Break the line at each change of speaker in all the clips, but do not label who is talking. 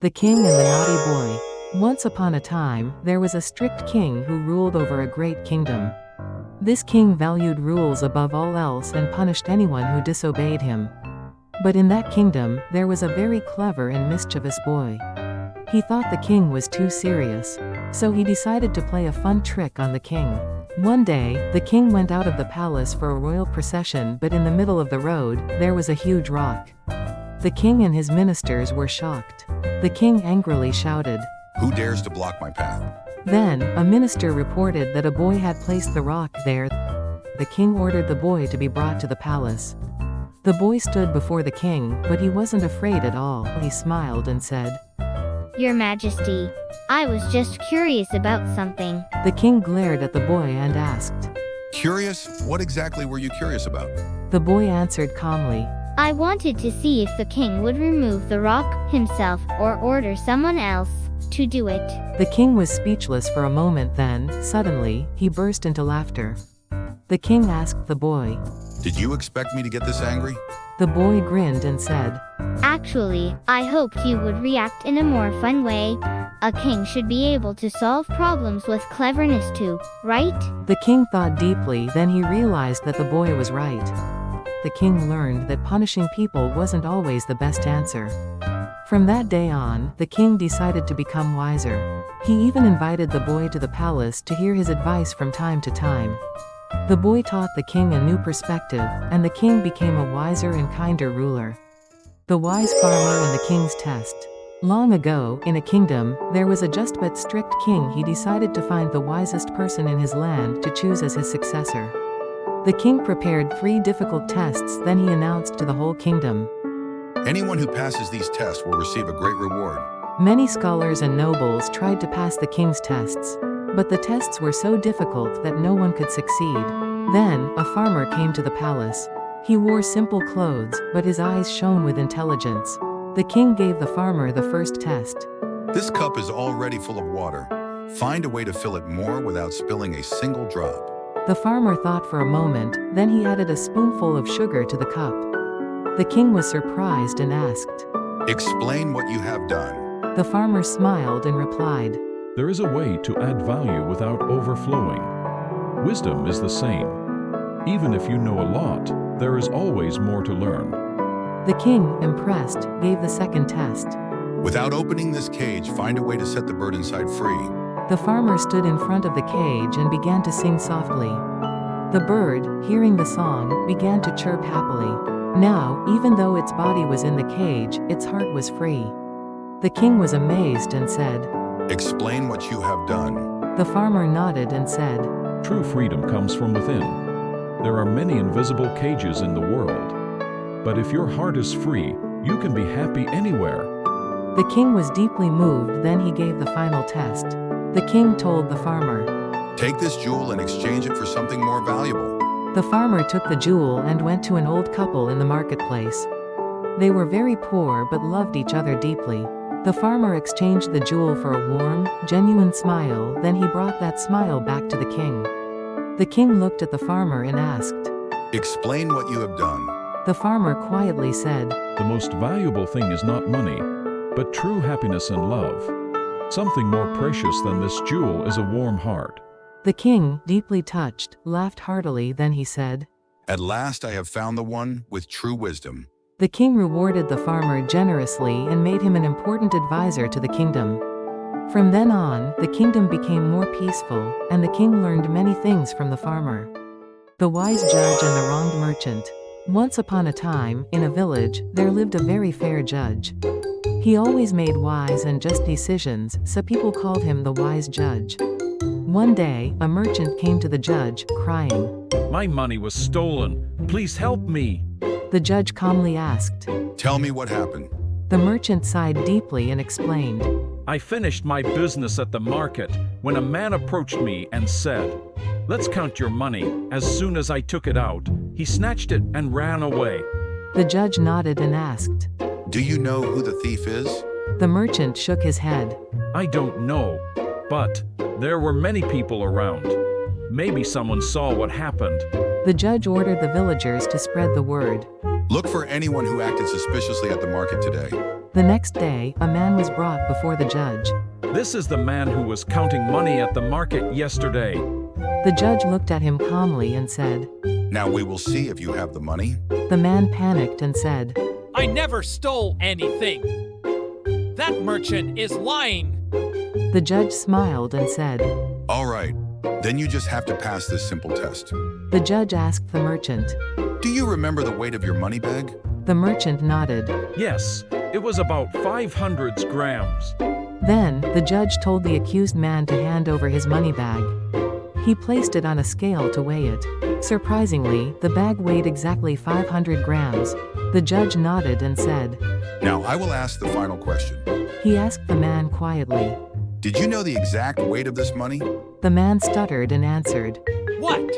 The King and the Naughty Boy. Once upon a time, there was a strict king who ruled over a great kingdom. This king valued rules above all else and punished anyone who disobeyed him. But in that kingdom, there was a very clever and mischievous boy. He thought the king was too serious. So he decided to play a fun trick on the king. One day, the king went out of the palace for a royal procession, but in the middle of the road, there was a huge rock. The king and his ministers were shocked. The king angrily shouted,
"Who dares to block my path?"
Then, a minister reported that a boy had placed the rock there. The king ordered the boy to be brought to the palace. The boy stood before the king, but he wasn't afraid at all. He smiled and said,
"Your Majesty, I was just curious about something."
The king glared at the boy and asked,
"Curious? What exactly were you curious about?"
The boy answered calmly,
"I wanted to see if the king would remove the rock himself or order someone else to do it."
The king was speechless for a moment, then, suddenly, he burst into laughter. The king asked the boy,
"Did you expect me to get this angry?"
The boy grinned and said,
"Actually, I hoped you would react in a more fun way. A king should be able to solve problems with cleverness too, right?"
The king thought deeply, then he realized that the boy was right. The king learned that punishing people wasn't always the best answer. From that day on, the king decided to become wiser. He even invited the boy to the palace to hear his advice from time to time. The boy taught the king a new perspective, and the king became a wiser and kinder ruler. The Wise Farmer and the King's Test. Long ago, in a kingdom, there was a just but strict king. He decided to find the wisest person in his land to choose as his successor. The king prepared 3 difficult tests, then he announced to the whole kingdom,
"Anyone who passes these tests will receive a great reward."
Many scholars and nobles tried to pass the king's tests. But the tests were so difficult that no one could succeed. Then, a farmer came to the palace. He wore simple clothes, but his eyes shone with intelligence. The king gave the farmer the first test.
"This cup is already full of water. Find a way to fill it more without spilling a single drop."
The farmer thought for a moment, then he added a spoonful of sugar to the cup. The king was surprised and asked,
"Explain what you have done."
The farmer smiled and replied,
There is a way to add value without overflowing. Wisdom is the same. Even if you know a lot, there is always more to learn.
The king, impressed, gave the second test.
"Without opening this cage, find a way to set the bird inside free."
The farmer stood in front of the cage and began to sing softly. The bird, hearing the song, began to chirp happily. Now, even though its body was in the cage, its heart was free. The king was amazed and said,
"Explain what you have done."
The farmer nodded and said,
True freedom comes from within. There are many invisible cages in the world. But if your heart is free, you can be happy anywhere.
The king was deeply moved, then he gave the final test. The king told the farmer.
"Take this jewel and exchange it for something more valuable."
The farmer took the jewel and went to an old couple in the marketplace. They were very poor but loved each other deeply. The farmer exchanged the jewel for a warm, genuine smile, then he brought that smile back to the king. The king looked at the farmer and asked,
"Explain what you have done."
The farmer quietly said,
The most valuable thing is not money, but true happiness and love. Something more precious than this jewel is a warm heart.
The king, deeply touched, laughed heartily, then he said,
"At last I have found the one with true wisdom."
The king rewarded the farmer generously and made him an important advisor to the kingdom. From then on, the kingdom became more peaceful, and the king learned many things from the farmer. The Wise Judge and the Wronged Merchant. Once upon a time, in a village, there lived a very fair judge. He always made wise and just decisions, so people called him the Wise Judge. One day, a merchant came to the judge, crying.
My money was stolen. Please help me.
The judge calmly asked.
"Tell me what happened."
The merchant sighed deeply and explained.
I finished my business at the market when a man approached me and said, Let's count your money. As soon as I took it out, he snatched it and ran away.
The judge nodded and asked.
"Do you know who the thief is?"
The merchant shook his head.
I don't know, but there were many people around. Maybe someone saw what happened.
The judge ordered the villagers to spread the word.
"Look for anyone who acted suspiciously at the market today."
The next day, a man was brought before the judge.
This is the man who was counting money at the market yesterday.
The judge looked at him calmly and said,
Now we will see if you have the money.
The man panicked and said,
I never stole anything. That merchant is lying.
The judge smiled and said,
All right, then you just have to pass this simple test.
The judge asked the merchant.
Do you remember the weight of your money bag?
The merchant nodded.
Yes, it was about 500 grams.
Then, the judge told the accused man to hand over his money bag. He placed it on a scale to weigh it. Surprisingly, the bag weighed exactly 500 grams. The judge nodded and said,
Now I will ask the final question.
He asked the man quietly.
Did you know the exact weight of this money?
The man stuttered and answered.
What?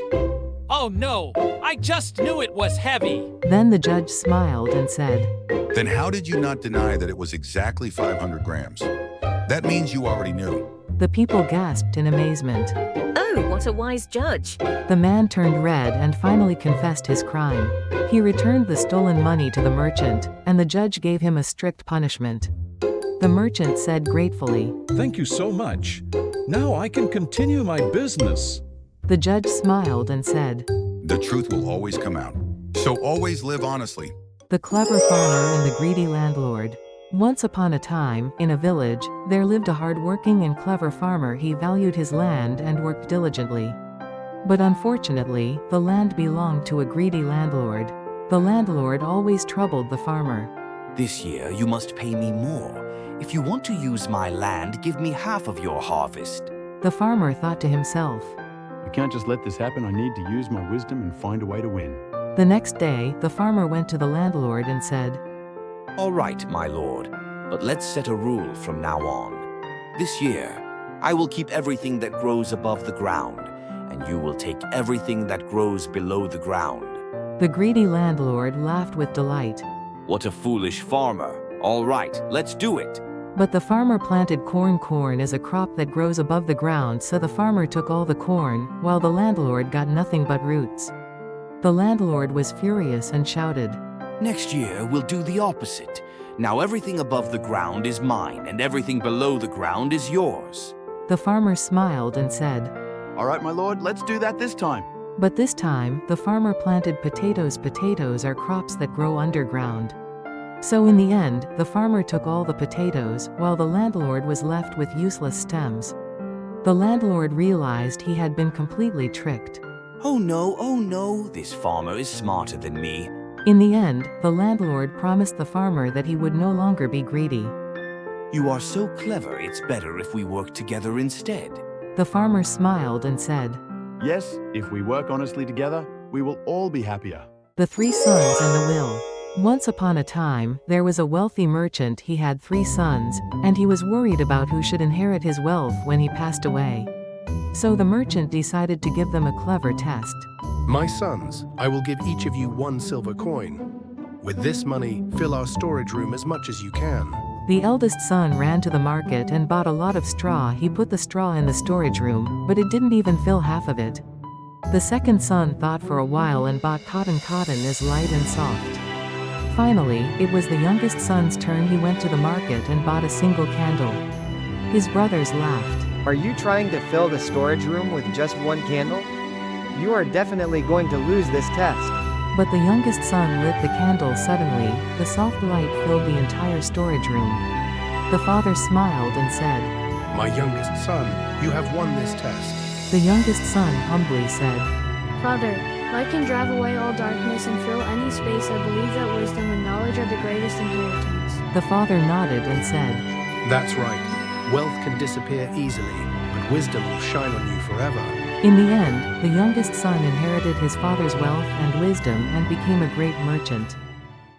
Oh no, I just knew it was heavy.
Then the judge smiled and said,
Then how did you not deny that it was exactly 500 grams? That means you already knew.
The people gasped in amazement.
Oh, what a wise judge.
The man turned red and finally confessed his crime. He returned the stolen money to the merchant, and the judge gave him a strict punishment. The merchant said gratefully,
Thank you so much. Now I can continue my business.
The judge smiled and said,
The truth will always come out. So always live honestly.
The clever farmer and the greedy landlord. Once upon a time, in a village, there lived a hard-working and clever farmer. He valued his land and worked diligently. But unfortunately, the land belonged to a greedy landlord. The landlord always troubled the farmer.
This year you must pay me more. If you want to use my land, give me half of your harvest.
The farmer thought to himself.
I can't just let this happen. I need to use my wisdom and find a way to win.
The next day, the farmer went to the landlord and said,
All right, my lord, but let's set a rule from now on. This year, I will keep everything that grows above the ground, and you will take everything that grows below the ground.
The greedy landlord laughed with delight.
What a foolish farmer. All right, let's do it.
But the farmer planted corn. Corn is a crop that grows above the ground, so the farmer took all the corn, while the landlord got nothing but roots. The landlord was furious and shouted,
Next year, we'll do the opposite. Now everything above the ground is mine, and everything below the ground is yours.
The farmer smiled and said,
All right, my lord, let's do that this time.
But this time, the farmer planted potatoes. Potatoes are crops that grow underground. So in the end, the farmer took all the potatoes, while the landlord was left with useless stems. The landlord realized he had been completely tricked.
Oh no, this farmer is smarter than me.
In the end, the landlord promised the farmer that he would no longer be greedy.
You are so clever, it's better if we work together instead.
The farmer smiled and said,
Yes, if we work honestly together, we will all be happier.
The Three Sons and the Will. Once upon a time, there was a wealthy merchant. He had 3 sons, and he was worried about who should inherit his wealth when he passed away. So the merchant decided to give them a clever test.
My sons, I will give each of you 1 silver coin. With this money, fill our storage room as much as you can.
The eldest son ran to the market and bought a lot of straw. He put the straw in the storage room, but it didn't even fill half of it. The second son thought for a while and bought cotton. Cotton is light and soft. Finally, it was the youngest son's turn. He went to the market and bought a single candle. His brothers laughed.
Are you trying to fill the storage room with just 1 candle? You are definitely going to lose this test.
But the youngest son lit the candle. Suddenly, the soft light filled the entire storage room. The father smiled and said,
My youngest son, you have won this test.
The youngest son humbly said,
Father, light can drive away all darkness and fill any space. I believe that wisdom and knowledge are the greatest inheritance.
The father nodded and said,
That's right. Wealth can disappear easily, but wisdom will shine on you forever.
In the end, the youngest son inherited his father's wealth and wisdom and became a great merchant.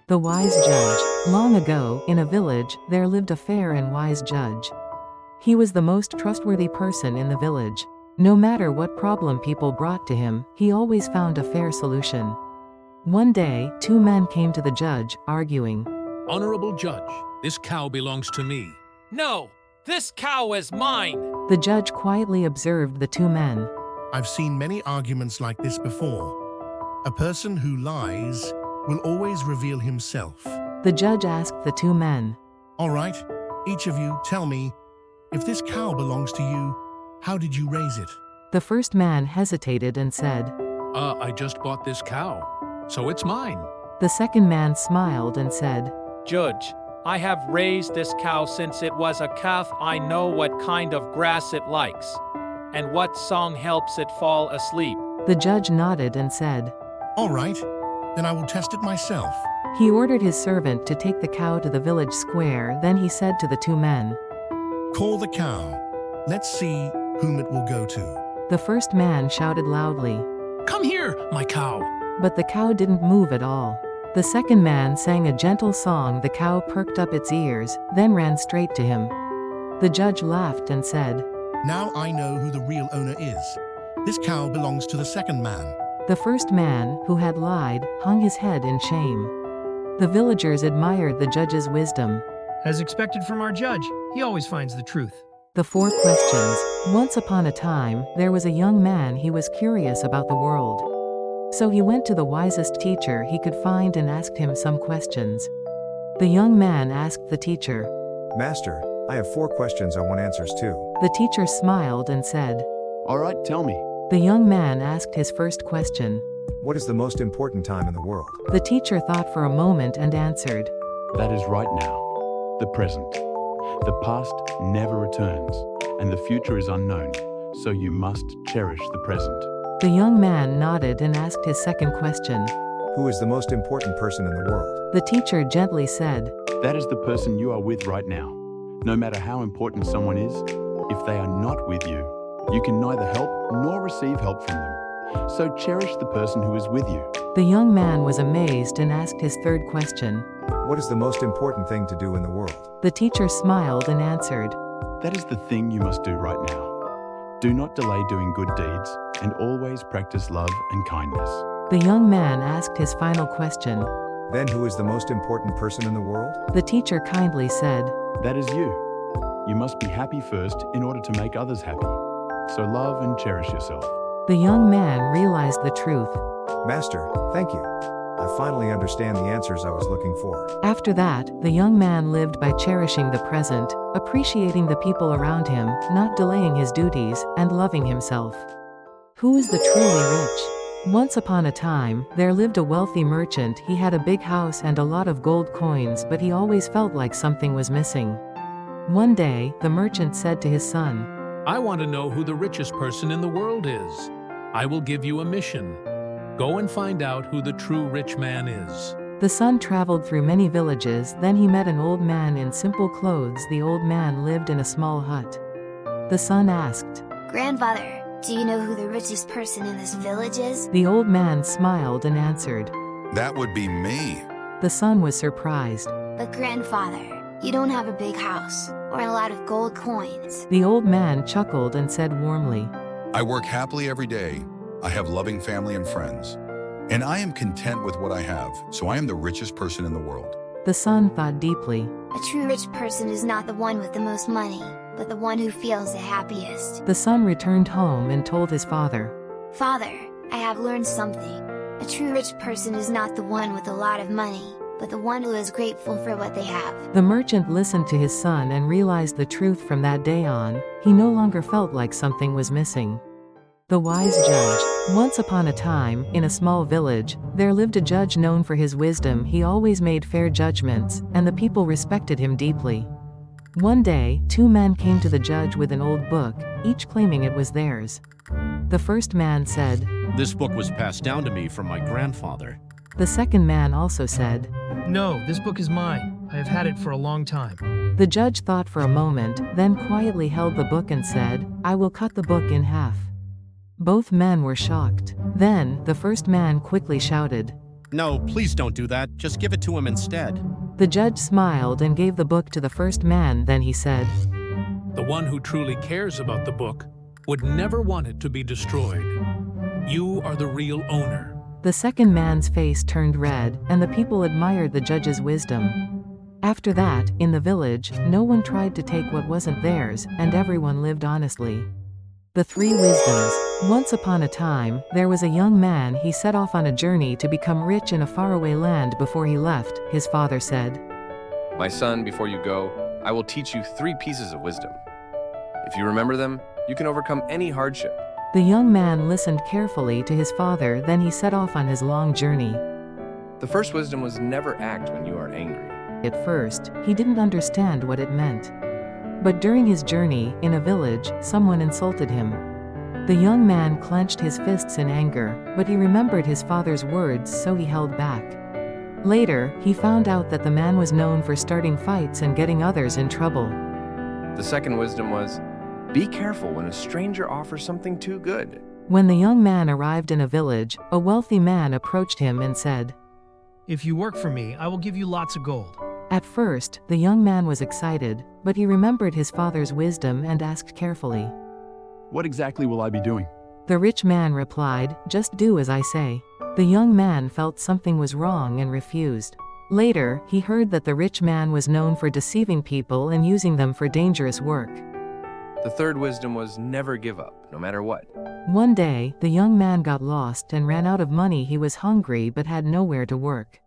The Wise Judge. Long ago, in a village, there lived a fair and wise judge. He was the most trustworthy person in the village. No matter what problem people brought to him, he always found a fair solution. One day, 2 men came to the judge, arguing.
Honorable judge, this cow belongs to me.
No, this cow is mine.
The judge quietly observed the 2 men.
I've seen many arguments like this before. A person who lies will always reveal himself.
The judge asked the 2 men,
All right, each of you tell me, if this cow belongs to you, how did you raise it?
The first man hesitated and said,
I just bought this cow, so it's mine.
The second man smiled and said,
Judge, I have raised this cow since it was a calf. I know what kind of grass it likes, and what song helps it fall asleep.
The judge nodded and said,
All right, then I will test it myself.
He ordered his servant to take the cow to the village square. Then he said to the two men,
Call the cow. Let's see whom it will go to.
The first man shouted loudly,
Come here, my cow.
but the cow didn't move at all. The second man sang a gentle song. The cow perked up its ears, then ran straight to him. The judge laughed and said,
Now I know who the real owner is. This cow belongs to the second man.
The first man, who had lied, hung his head in shame. The villagers admired the judge's wisdom.
As expected from our judge, he always finds the truth.
The four questions. Once upon a time, there was a young man. He was curious about the world. So he went to the wisest teacher he could find and asked him some questions. The young man asked the teacher,
Master, I have 4 questions I want answers to.
The teacher smiled and said,
All right, tell me.
The young man asked his first question.
What is the most important time in the world?
The teacher thought for a moment and answered,
That is right now, the present. The past never returns, and the future is unknown, so you must cherish the present.
The young man nodded and asked his second question.
Who is the most important person in the world?
The teacher gently said,
That is the person you are with right now. No matter how important someone is, if they are not with you, you can neither help nor receive help from them. So cherish the person who is with you.
The young man was amazed and asked his third question.
What is the most important thing to do in the world?
The teacher smiled and answered,
That is the thing you must do right now. Do not delay doing good deeds, and always practice love and kindness.
The young man asked his final question.
Then who is the most important person in the world?
The teacher kindly said,
That is you. You must be happy first in order to make others happy. So love and cherish yourself.
The young man realized the truth.
Master, thank you. I finally understand the answers I was looking for.
After that, the young man lived by cherishing the present, appreciating the people around him, not delaying his duties, and loving himself. Who is the truly rich? Once upon a time, there lived a wealthy merchant. He had a big house and a lot of gold coins, but he always felt like something was missing. One day, the merchant said to his son,
I want to know who the richest person in the world is. I will give you a mission. Go and find out who the true rich man is.
The son traveled through many villages. Then he met an old man in simple clothes. The old man lived in a small hut. The son asked,
Grandfather, do you know who the richest person in this village is?
The old man smiled and answered,
That would be me.
The son was surprised.
But grandfather, you don't have a big house or a lot of gold coins.
The old man chuckled and said warmly,
I work happily every day. I have loving family and friends. And I am content with what I have, so I am the richest person in the world.
The son thought deeply.
A true rich person is not the one with the most money, but the one who feels the happiest.
The son returned home and told his father,
Father, I have learned something. A true rich person is not the one with a lot of money, but the one who is grateful for what they have.
The merchant listened to his son and realized the truth. From that day on, he no longer felt like something was missing. The wise judge. Once upon a time, in a small village, there lived a judge known for his wisdom. He always made fair judgments, and the people respected him deeply. One day, 2 men came to the judge with an old book, each claiming it was theirs. The first man said,
This book was passed down to me from my grandfather.
The second man also said,
No, this book is mine. I have had it for a long time.
The judge thought for a moment, then quietly held the book and said, I will cut the book in half. Both men were shocked. Then, the first man quickly shouted,
No, please don't do that. Just give it to him instead.
The judge smiled and gave the book to the first man. Then he said,
The one who truly cares about the book would never want it to be destroyed. You are the real owner.
The second man's face turned red, and the people admired the judge's wisdom. After that, in the village, no one tried to take what wasn't theirs, and everyone lived honestly. The 3 wisdoms. Once upon a time, there was a young man. He set off on a journey to become rich in a faraway land. Before he left, his father said,
My son, before you go, I will teach you 3 pieces of wisdom. If you remember them, you can overcome any hardship.
The young man listened carefully to his father, then he set off on his long journey.
The first wisdom was never act when you are angry.
At first, he didn't understand what it meant. But during his journey, in a village, someone insulted him. The young man clenched his fists in anger, but he remembered his father's words, so he held back. Later, he found out that the man was known for starting fights and getting others in trouble.
The second wisdom was, be careful when a stranger offers something too good.
When the young man arrived in a village, a wealthy man approached him and said,
If you work for me, I will give you lots of gold.
At first, the young man was excited, but he remembered his father's wisdom and asked carefully,
What exactly will I be doing?
The rich man replied, Just do as I say. The young man felt something was wrong and refused. Later, he heard that the rich man was known for deceiving people and using them for dangerous work.
The third wisdom was never give up, no matter what.
One day, the young man got lost and ran out of money. He was hungry but had nowhere to work.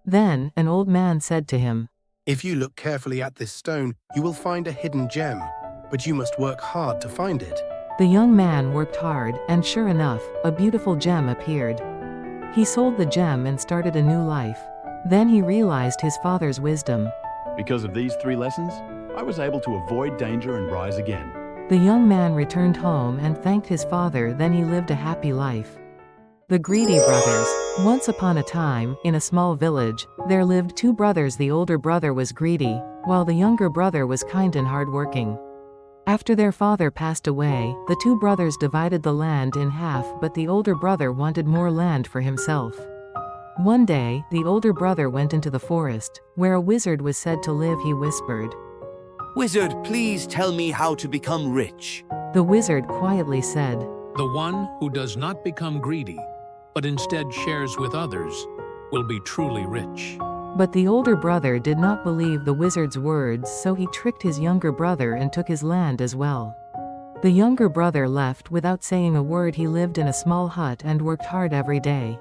Then, an old man said to him,
If you look carefully at this stone, you will find a hidden gem, but you must work hard to find it.
The young man worked hard, and sure enough, a beautiful gem appeared. He sold the gem and started a new life. Then he realized his father's wisdom.
Because of these 3 lessons, I was able to avoid danger and rise again.
The young man returned home and thanked his father, then he lived a happy life. The Greedy Brothers. Once upon a time, in a small village, there lived 2 brothers. The older brother was greedy, while the younger brother was kind and hardworking. After their father passed away, the 2 brothers divided the land in half, but the older brother wanted more land for himself. One day, the older brother went into the forest, where a wizard was said to live. He whispered,
Wizard, please tell me how to become rich.
The wizard quietly said,
The one who does not become greedy, but instead shares with others, will be truly rich.
But the older brother did not believe the wizard's words, so he tricked his younger brother and took his land as well. The younger brother left without saying a word. He lived in a small hut and worked hard every day.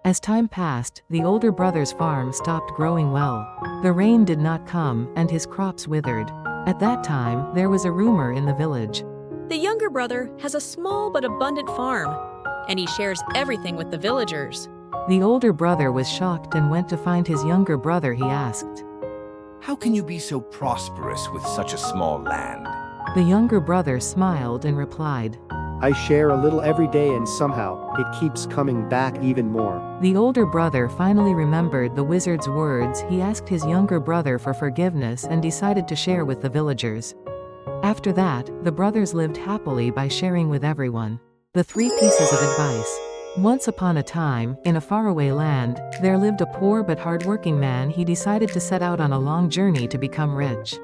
As time passed, the older brother's farm stopped growing well. The rain did not come, and his crops withered. At that time, there was a rumor in the village.
The younger brother has a small but abundant farm, and he shares everything with the villagers.
The older brother was shocked and went to find his younger brother. He asked,
How can you be so prosperous with such a small land?
The younger brother smiled and replied,
I share a little every day and somehow, it keeps coming back even more.
The older brother finally remembered the wizard's words. He asked his younger brother for forgiveness and decided to share with the villagers. After that, the brothers lived happily by sharing with everyone. The 3 pieces of advice. Once upon a time, in a faraway land, there lived a poor but hardworking man. He decided to set out on a long journey to become rich.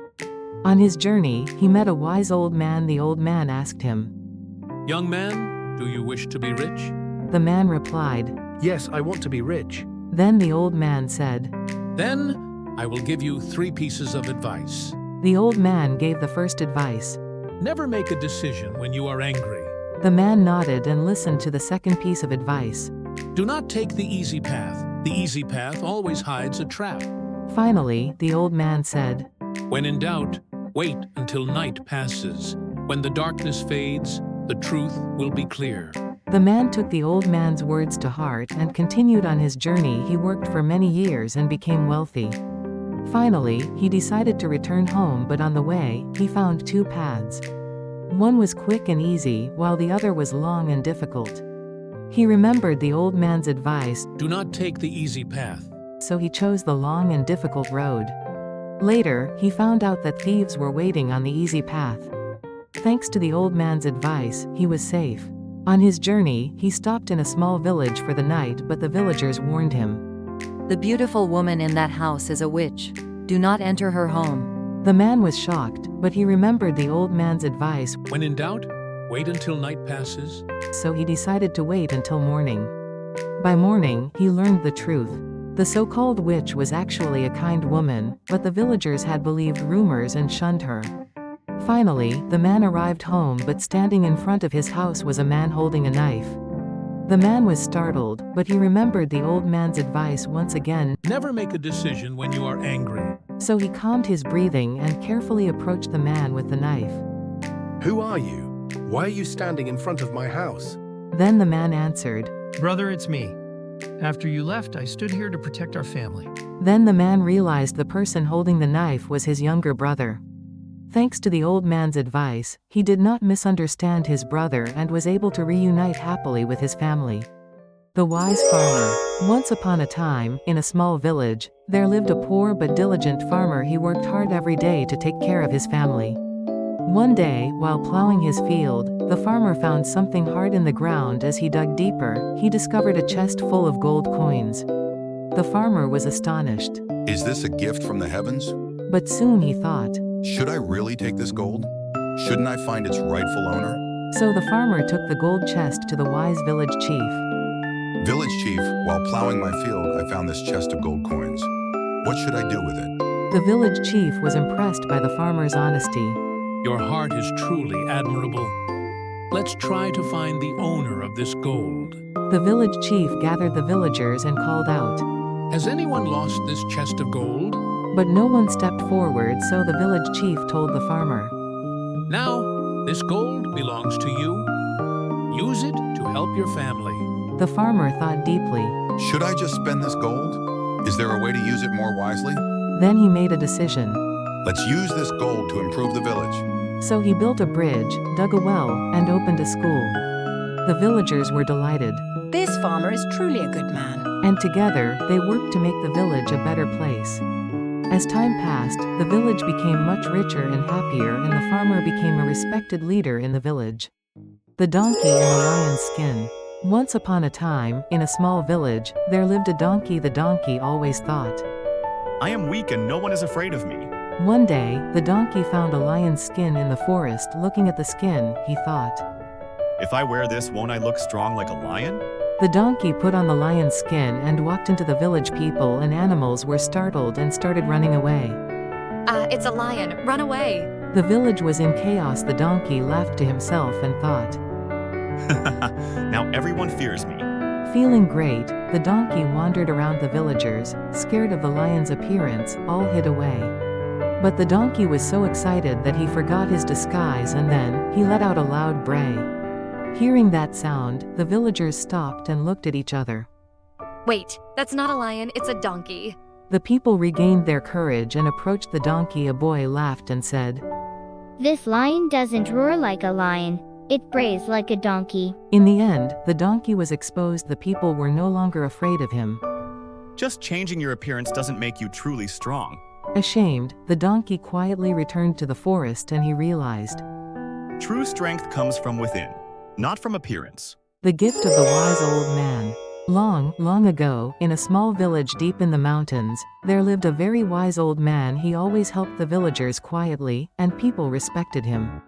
On his journey, he met a wise old man. The old man asked him,
Young man, do you wish to be rich?
The man replied,
Yes, I want to be rich.
Then the old man said,
Then I will give you 3 pieces of advice.
The old man gave the first advice.
Never make a decision when you are angry.
The man nodded and listened to the second piece of advice.
Do not take the easy path. The easy path always hides a trap.
Finally, the old man said,
When in doubt, wait until night passes. When the darkness fades, the truth will be clear.
The man took the old man's words to heart and continued on his journey. He worked for many years and became wealthy. Finally, he decided to return home, but on the way, he found 2 paths. One was quick and easy, while the other was long and difficult. He remembered the old man's advice,
Do not take the easy path.
So he chose the long and difficult road. Later, he found out that thieves were waiting on the easy path. Thanks to the old man's advice, he was safe. On his journey, he stopped in a small village for the night, but the villagers warned him.
The beautiful woman in that house is a witch. Do not enter her home.
The man was shocked, but he remembered the old man's advice.
When in doubt, wait until night passes.
So he decided to wait until morning. By morning, he learned the truth. The so-called witch was actually a kind woman, but the villagers had believed rumors and shunned her. Finally, the man arrived home, but standing in front of his house was a man holding a knife. The man was startled, but he remembered the old man's advice once again.
Never make a decision when you are angry.
So he calmed his breathing and carefully approached the man with the knife.
Who are you? Why are you standing in front of my house?
Then the man answered,
Brother, it's me. After you left, I stood here to protect our family.
Then the man realized the person holding the knife was his younger brother. Thanks to the old man's advice, he did not misunderstand his brother and was able to reunite happily with his family. The Wise Farmer. Once upon a time, in a small village, there lived a poor but diligent farmer. He worked hard every day to take care of his family. One day, while plowing his field, the farmer found something hard in the ground. As he dug deeper, he discovered a chest full of gold coins. The farmer was astonished.
Is this a gift from the heavens?
But soon he thought,
Should I really take this gold? Shouldn't I find its rightful owner?
So the farmer took the gold chest to the wise village chief.
Village chief, while plowing my field, I found this chest of gold coins. What should I do with it?
The village chief was impressed by the farmer's honesty.
Your heart is truly admirable. Let's try to find the owner of this gold.
The village chief gathered the villagers and called out,
Has anyone lost this chest of gold?
But no one stepped forward, so the village chief told the farmer,
Now, this gold belongs to you. Use it to help your family.
The farmer thought deeply.
Should I just spend this gold? Is there a way to use it more wisely?
Then he made a decision.
Let's use this gold to improve the village.
So he built a bridge, dug a well, and opened a school. The villagers were delighted.
This farmer is truly a good man.
And together, they worked to make the village a better place. As time passed, the village became much richer and happier, and the farmer became a respected leader in the village. The donkey and the lion's skin. Once upon a time, in a small village, there lived a donkey. The donkey always thought,
I am weak and no one is afraid of me.
One day, the donkey found a lion's skin in the forest. Looking at the skin, he thought,
If I wear this, won't I look strong like a lion?
The donkey put on the lion's skin and walked into the village. People and animals were startled and started running away.
It's a lion. Run away.
The village was in chaos. The donkey laughed to himself and thought,
Now everyone fears me.
Feeling great, the donkey wandered around the villagers, scared of the lion's appearance, all hid away. But the donkey was so excited that he forgot his disguise, and then, he let out a loud bray. Hearing that sound, the villagers stopped and looked at each other.
Wait, that's not a lion, it's a donkey.
The people regained their courage and approached the donkey. A boy laughed and said,
This lion doesn't roar like a lion. It brays like a donkey.
In the end, the donkey was exposed. The people were no longer afraid of him.
Just changing your appearance doesn't make you truly strong.
Ashamed, the donkey quietly returned to the forest, and he realized,
True strength comes from within, not from appearance.
The gift of the wise old man. Long, long ago, in a small village deep in the mountains, there lived a very wise old man. He always helped the villagers quietly, and people respected him.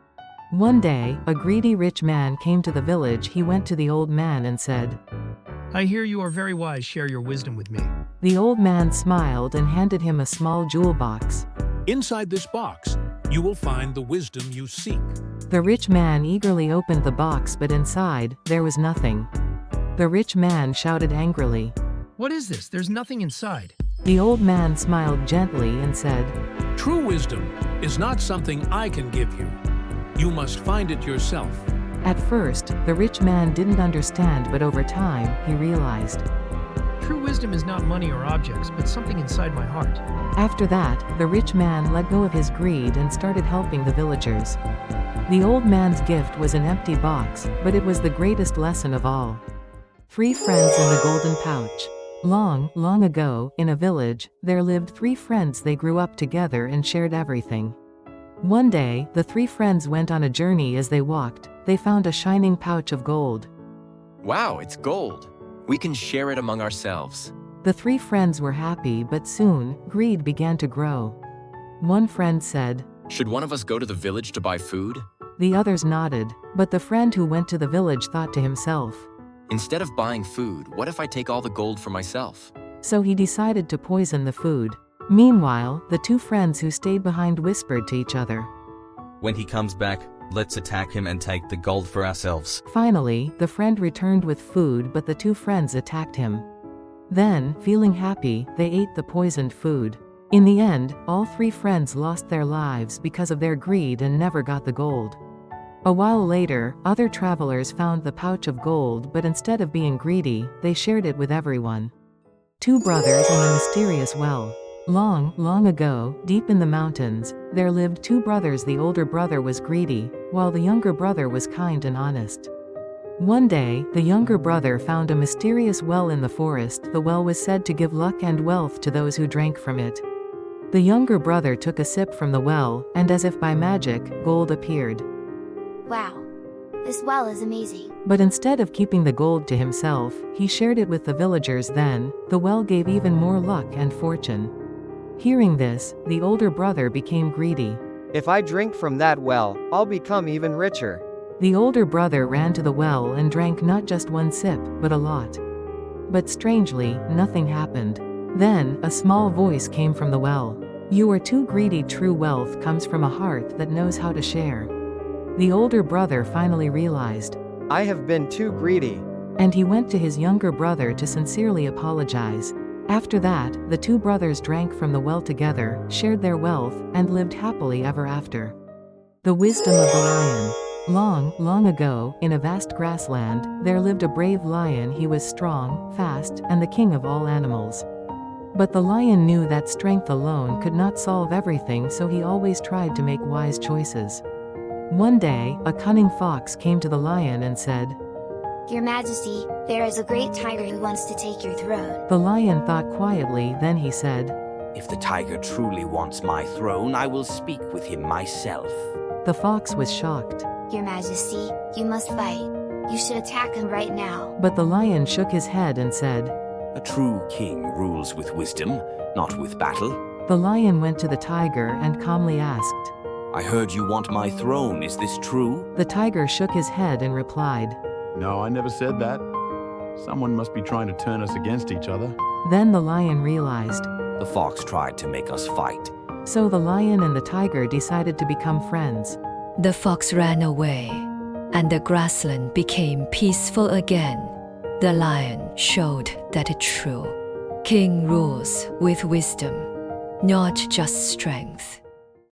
One day, a greedy rich man came to the village. He went to the old man and said,
I hear you are very wise. Share your wisdom with me.
The old man smiled and handed him a small jewel box.
Inside this box, you will find the wisdom you seek.
The rich man eagerly opened the box, but inside, there was nothing. The rich man shouted angrily,
What is this? There's nothing inside.
The old man smiled gently and said,
True wisdom is not something I can give you. You must find it yourself.
At first, the rich man didn't understand, but over time, he realized.
True wisdom is not money or objects, but something inside my heart.
After that, the rich man let go of his greed and started helping the villagers. The old man's gift was an empty box, but it was the greatest lesson of all. 3 friends in the golden pouch. Long, long ago, in a village, there lived 3 friends. They grew up together and shared everything. One day, the 3 friends went on a journey. As they walked, they found a shining pouch of gold.
Wow, it's gold. We can share it among ourselves.
The 3 friends were happy, but soon, greed began to grow. One friend said,
Should one of us go to the village to buy food?
The others nodded, but the friend who went to the village thought to himself,
Instead of buying food, what if I take all the gold for myself?
So he decided to poison the food. Meanwhile, the 2 friends who stayed behind whispered to each other.
When he comes back, let's attack him and take the gold for ourselves.
Finally, the friend returned with food, but the 2 friends attacked him. Then, feeling happy, they ate the poisoned food. In the end, all three friends lost their lives because of their greed and never got the gold. A while later, other travelers found the pouch of gold, but instead of being greedy, they shared it with everyone. Two brothers in the mysterious well. Long, long ago, deep in the mountains, there lived two brothers. The older brother was greedy, while the younger brother was kind and honest. One day, the younger brother found a mysterious well in the forest. The well was said to give luck and wealth to those who drank from it. The younger brother took a sip from the well, and as if by magic, gold appeared.
Wow. This well is amazing.
But instead of keeping the gold to himself, he shared it with the villagers. Then, the well gave even more luck and fortune. Hearing this, the older brother became greedy.
If I drink from that well, I'll become even richer.
The older brother ran to the well and drank not just one sip, but a lot. But strangely, nothing happened. Then, a small voice came from the well. You are too greedy. True wealth comes from a heart that knows how to share. The older brother finally realized.
I have been too greedy.
And he went to his younger brother to sincerely apologize. After that, the two brothers drank from the well together, shared their wealth, and lived happily ever after. The wisdom of the lion. Long, long ago, in a vast grassland, there lived a brave lion. He was strong, fast, and the king of all animals. But the lion knew that strength alone could not solve everything, so he always tried to make wise choices. One day, a cunning fox came to the lion and said,
Your Majesty, there is a great tiger who wants to take your throne.
The lion thought quietly, then he said,
If the tiger truly wants my throne, I will speak with him myself.
The fox was shocked.
Your Majesty, you must fight. You should attack him right now.
But the lion shook his head and said,
A true king rules with wisdom, not with battle.
The lion went to the tiger and calmly asked,
I heard you want my throne, is this true?
The tiger shook his head and replied,
No, I never said that. Someone must be trying to turn us against each other.
Then the lion realized.
The fox tried to make us fight.
So the lion and the tiger decided to become friends.
The fox ran away, and the grassland became peaceful again. The lion showed that a true king rules with wisdom, not just strength.